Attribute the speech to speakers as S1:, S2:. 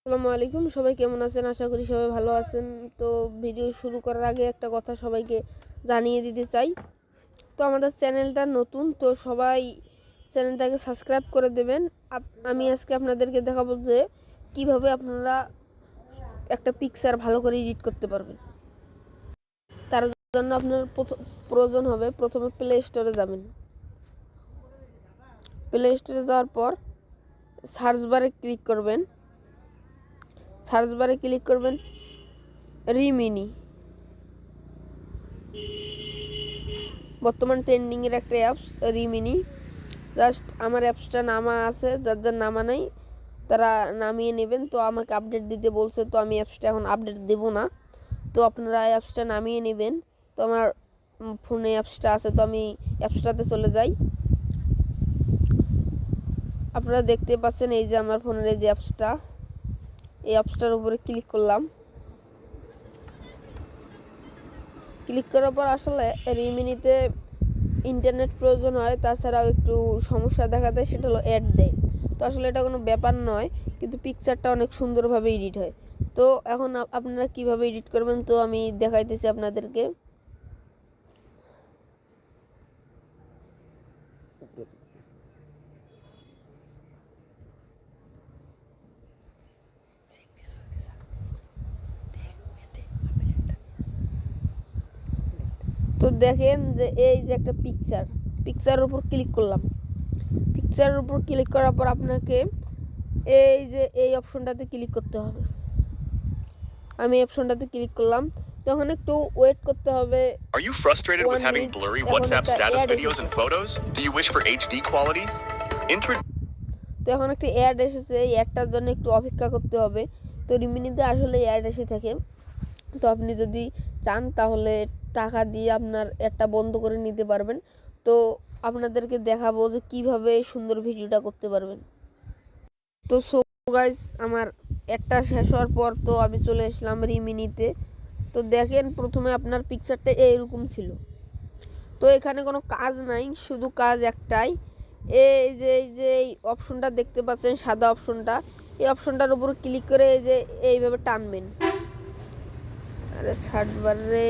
S1: আসসালামু আলাইকুম, সবাই কেমন আছেন? আশা করি সবাই ভালো আছেন। তো ভিডিও শুরু করার আগে একটা কথা সবাইকে জানিয়ে দিতে চাই। তো আমাদের চ্যানেলটা নতুন, তো সবাই চ্যানেলটাকে সাবস্ক্রাইব করে দেবেন। আমি আজকে আপনাদেরকে দেখাবো যে কিভাবে আপনারা একটা পিকচার ভালো করে এডিট করতে পারবেন। তার জন্য আপনার প্রয়োজন হবে প্রথমে প্লে স্টোরে যাবেন। প্লে স্টোরে যাওয়ার পর সার্চ বারে ক্লিক করবেন। সার্চ বারে ক্লিক করবেন রিমিনি। বর্তমান ট্রেন্ডিংয়ের একটা অ্যাপস রিমিনি। জাস্ট আমার অ্যাপসটা নামা আছে, যার যার নামা নেই তারা নামিয়ে নেবেন। তো আমাকে আপডেট দিতে বলছে, তো আমি অ্যাপসটা এখন আপডেট দেব না। তো আপনারা অ্যাপসটা নামিয়ে নেবেন। তো আমার ফোনে অ্যাপসটা আছে, তো আমি অ্যাপসটাতে চলে যাই। আপনারা দেখতে পাচ্ছেন এই যে আমার ফোনের এই যে অ্যাপসটা, এই অ্যাপসটার উপরে ক্লিক করলাম। ক্লিক করার পর আসলে রিমিনিতে ইন্টারনেট প্রয়োজন হয়, তাছাড়াও একটু সমস্যা দেখা দেয়, সেটা হলো অ্যাড দেয়। তো আসলে এটা কোনো ব্যাপার নয়, কিন্তু পিকচারটা অনেক সুন্দরভাবে এডিট হয়। তো এখন আপনারা কিভাবে এডিট করবেন তো আমি দেখাইতেছি আপনাদেরকে। তো দেখেন যে এই যে একটা পিকচারের উপর ক্লিক করলাম। পিকচারের উপর ক্লিক করার পর আপনাকে এই যে এই অপশনটাতে ক্লিক করতে হবে। আমি অপশনটাতে ক্লিক করলাম। তখন একটু ওয়েট করতে হবে।
S2: Are you frustrated with
S1: 1
S2: having
S1: minute.
S2: blurry
S1: এখন
S2: WhatsApp
S1: একটা
S2: status
S1: অ্যাড
S2: videos and
S1: এসেছে।
S2: photos? Do you wish for HD quality?
S1: তো এখন একটা অ্যাড এসেছে, এই অ্যাডটার জন্য একটু অপেক্ষা করতে হবে। তো রিমিনিতে আসলে অ্যাড এসে থাকে। তো আপনি যদি চান তাহলে টাকা দিয়ে আপনার অ্যাডটা বন্ধ করে নিতে পারবেন। তো আপনাদেরকে দেখাবো যে কিভাবে সুন্দর ভিডিওটা করতে পারবেন। তো সো গাইস, আমার অ্যাডটা শেষ হওয়ার পর তো আমি চলে আসলাম রিমিনিতে। তো দেখেন প্রথমে আপনার পিকচারটা এইরকম ছিল। তো এখানে কোনো কাজ নাই, শুধু কাজ একটাই। এই অপশনটা দেখতে পাচ্ছেন, সাদা অপশনটা, এই অপশনটার উপর ক্লিক করে এই যে এইভাবে টানবেন। আরে সার্চ বারে